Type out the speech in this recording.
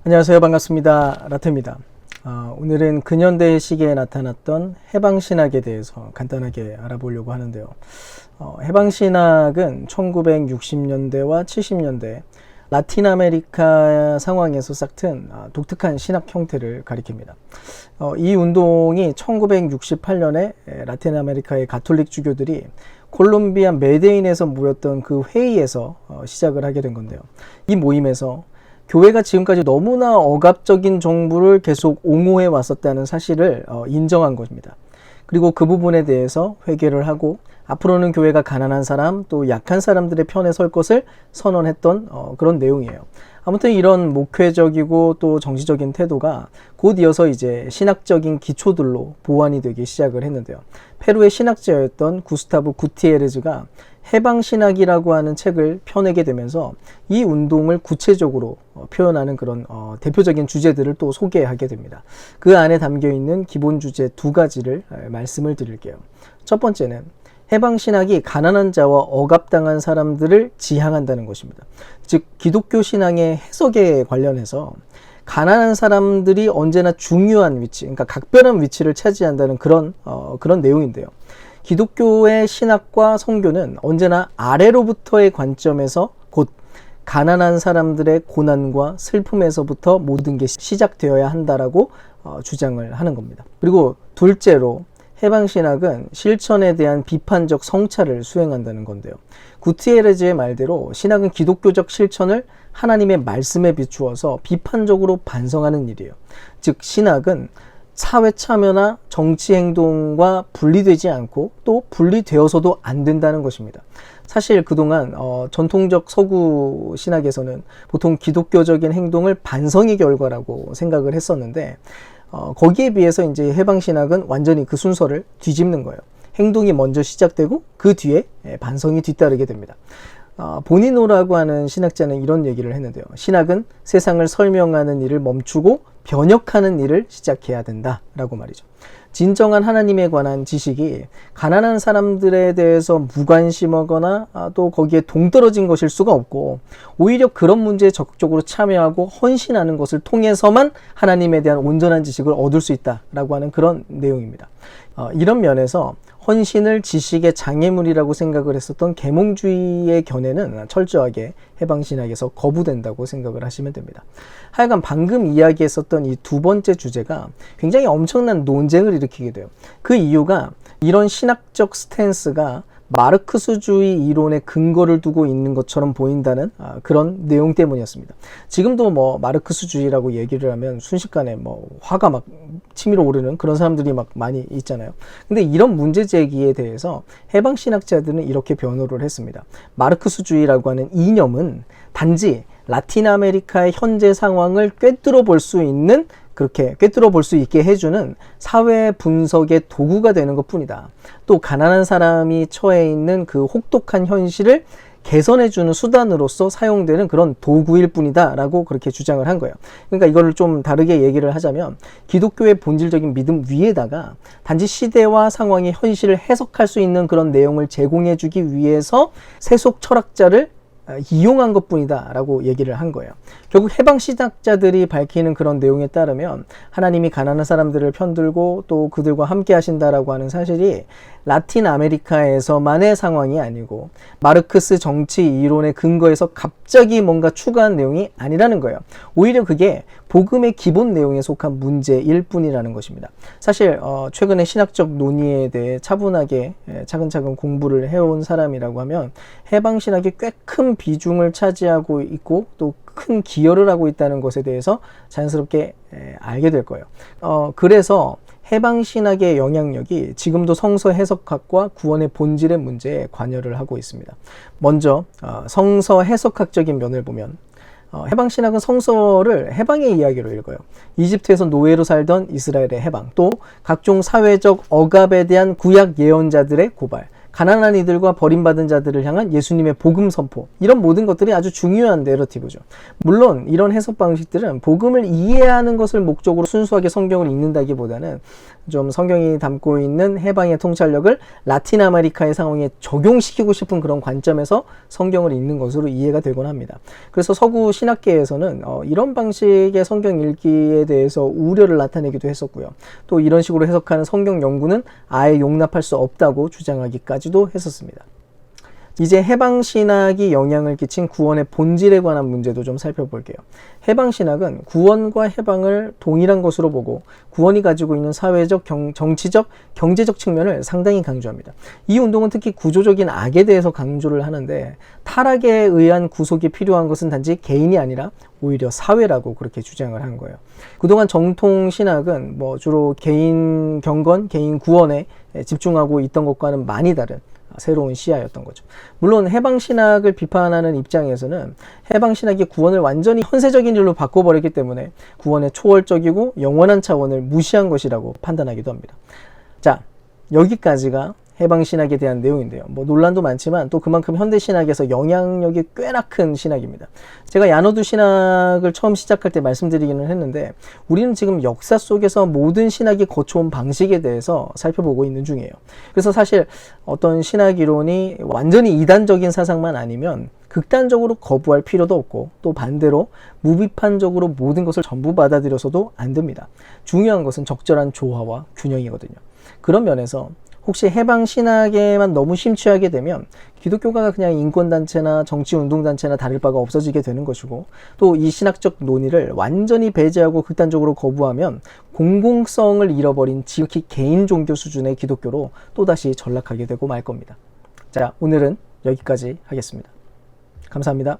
안녕하세요. 반갑습니다. 라테입니다. 오늘은 근현대 시기에 나타났던 해방신학에 대해서 간단하게 알아보려고 하는데요. 해방신학은 1960년대와 70년대 라틴 아메리카 상황에서 싹튼 독특한 신학 형태를 가리킵니다. 이 운동이 1968년에 라틴 아메리카의 가톨릭 주교들이 콜롬비아 메데인에서 모였던 그 회의에서 시작을 하게 된 건데요. 이 모임에서 교회가 지금까지 너무나 억압적인 정부를 계속 옹호해 왔었다는 사실을 인정한 것입니다. 그리고 그 부분에 대해서 회개를 하고 앞으로는 교회가 가난한 사람 또 약한 사람들의 편에 설 것을 선언했던 그런 내용이에요. 아무튼 이런 목회적이고 또 정치적인 태도가 곧 이어서 이제 신학적인 기초들로 보완이 되기 시작을 했는데요. 페루의 신학자였던 구스타브 구티에레즈가 해방신학이라고 하는 책을 펴내게 되면서 이 운동을 구체적으로 표현하는 그런 대표적인 주제들을 또 소개하게 됩니다. 그 안에 담겨있는 기본 주제 두 가지를 말씀을 드릴게요. 첫 번째는 해방신학이 가난한 자와 억압당한 사람들을 지향한다는 것입니다. 즉 기독교 신앙의 해석에 관련해서 가난한 사람들이 언제나 중요한 위치, 그러니까 각별한 위치를 차지한다는 그런 내용인데요. 기독교의 신학과 선교는 언제나 아래로부터의 관점에서 곧 가난한 사람들의 고난과 슬픔에서부터 모든 게 시작되어야 한다라고 주장을 하는 겁니다. 그리고 둘째로 해방신학은 실천에 대한 비판적 성찰을 수행한다는 건데요. 구티에레즈의 말대로 신학은 기독교적 실천을 하나님의 말씀에 비추어서 비판적으로 반성하는 일이에요. 즉 신학은 사회 참여나 정치 행동과 분리되지 않고 또 분리되어서도 안 된다는 것입니다. 사실 그동안 전통적 서구 신학에서는 보통 기독교적인 행동을 반성의 결과라고 생각을 했었는데 거기에 비해서 이제 해방신학은 완전히 그 순서를 뒤집는 거예요. 행동이 먼저 시작되고 그 뒤에 반성이 뒤따르게 됩니다. 보니노라고 하는 신학자는 이런 얘기를 했는데요. 신학은 세상을 설명하는 일을 멈추고 변혁하는 일을 시작해야 된다라고 말이죠. 진정한 하나님에 관한 지식이 가난한 사람들에 대해서 무관심하거나 또 거기에 동떨어진 것일 수가 없고 오히려 그런 문제에 적극적으로 참여하고 헌신하는 것을 통해서만 하나님에 대한 온전한 지식을 얻을 수 있다라고 하는 그런 내용입니다. 이런 면에서 헌신을 지식의 장애물이라고 생각을 했었던 계몽주의의 견해는 철저하게 해방신학에서 거부된다고 생각을 하시면 됩니다. 하여간 방금 이야기했었던 이 두 번째 주제가 굉장히 엄청난 논쟁을 일으키게 돼요. 그 이유가 이런 신학적 스탠스가 마르크스주의 이론에 근거를 두고 있는 것처럼 보인다는 그런 내용 때문이었습니다. 지금도 뭐 마르크스주의라고 얘기를 하면 순식간에 뭐 화가 막 치밀어 오르는 그런 사람들이 막 많이 있잖아요. 근데 이런 문제 제기에 대해서 해방신학자들은 이렇게 변호를 했습니다. 마르크스주의라고 하는 이념은 단지 라틴 아메리카의 현재 상황을 꿰뚫어 볼 수 있는 그렇게 꿰뚫어 볼 수 있게 해주는 사회 분석의 도구가 되는 것 뿐이다. 또 가난한 사람이 처해 있는 그 혹독한 현실을 개선해주는 수단으로서 사용되는 그런 도구일 뿐이다 라고 그렇게 주장을 한 거예요. 그러니까 이거를 좀 다르게 얘기를 하자면 기독교의 본질적인 믿음 위에다가 단지 시대와 상황의 현실을 해석할 수 있는 그런 내용을 제공해주기 위해서 세속 철학자를 이용한 것뿐이다 라고 얘기를 한 거예요. 결국 해방신학자들이 밝히는 그런 내용에 따르면 하나님이 가난한 사람들을 편들고 또 그들과 함께 하신다라고 하는 사실이 라틴 아메리카에서만의 상황이 아니고 마르크스 정치 이론의 근거에서 갑자기 뭔가 추가한 내용이 아니라는 거예요. 오히려 그게 복음의 기본 내용에 속한 문제일 뿐이라는 것입니다. 사실 최근에 신학적 논의에 대해 차분하게 차근차근 공부를 해온 사람이라고 하면 해방신학이 꽤 큰 비중을 차지하고 있고 또 큰 기여를 하고 있다는 것에 대해서 자연스럽게 알게 될 거예요. 그래서 해방신학의 영향력이 지금도 성서 해석학과 구원의 본질의 문제에 관여를 하고 있습니다. 먼저 성서 해석학적인 면을 보면 해방신학은 성서를 해방의 이야기로 읽어요. 이집트에서 노예로 살던 이스라엘의 해방, 또 각종 사회적 억압에 대한 구약 예언자들의 고발, 가난한 이들과 버림받은 자들을 향한 예수님의 복음 선포, 이런 모든 것들이 아주 중요한 내러티브죠. 물론 이런 해석 방식들은 복음을 이해하는 것을 목적으로 순수하게 성경을 읽는다기보다는 좀 성경이 담고 있는 해방의 통찰력을 라틴 아메리카의 상황에 적용시키고 싶은 그런 관점에서 성경을 읽는 것으로 이해가 되곤 합니다. 그래서 서구 신학계에서는 이런 방식의 성경 읽기에 대해서 우려를 나타내기도 했었고요. 또 이런 식으로 해석하는 성경 연구는 아예 용납할 수 없다고 주장하기까지도 했었습니다. 이제 해방신학이 영향을 끼친 구원의 본질에 관한 문제도 좀 살펴볼게요. 해방신학은 구원과 해방을 동일한 것으로 보고 구원이 가지고 있는 사회적, 정치적, 경제적 측면을 상당히 강조합니다. 이 운동은 특히 구조적인 악에 대해서 강조를 하는데 타락에 의한 구속이 필요한 것은 단지 개인이 아니라 오히려 사회라고 그렇게 주장을 한 거예요. 그동안 정통 신학은 주로 개인 경건, 개인 구원에 집중하고 있던 것과는 많이 다른 새로운 시야였던 거죠. 물론 해방신학을 비판하는 입장에서는 해방신학이 구원을 완전히 현세적인 일로 바꿔버렸기 때문에 구원의 초월적이고 영원한 차원을 무시한 것이라고 판단하기도 합니다. 자, 여기까지가 해방신학에 대한 내용인데요. 논란도 많지만 또 그만큼 현대신학에서 영향력이 꽤나 큰 신학입니다. 제가 야너두 신학을 처음 시작할 때 말씀드리기는 했는데 우리는 지금 역사 속에서 모든 신학이 거쳐온 방식에 대해서 살펴보고 있는 중이에요. 그래서 사실 어떤 신학 이론이 완전히 이단적인 사상만 아니면 극단적으로 거부할 필요도 없고 또 반대로 무비판적으로 모든 것을 전부 받아들여서도 안 됩니다. 중요한 것은 적절한 조화와 균형이거든요. 그런 면에서 혹시 해방신학에만 너무 심취하게 되면 기독교가 그냥 인권단체나 정치운동단체나 다를 바가 없어지게 되는 것이고 또 이 신학적 논의를 완전히 배제하고 극단적으로 거부하면 공공성을 잃어버린 지극히 개인 종교 수준의 기독교로 또다시 전락하게 되고 말 겁니다. 자, 오늘은 여기까지 하겠습니다. 감사합니다.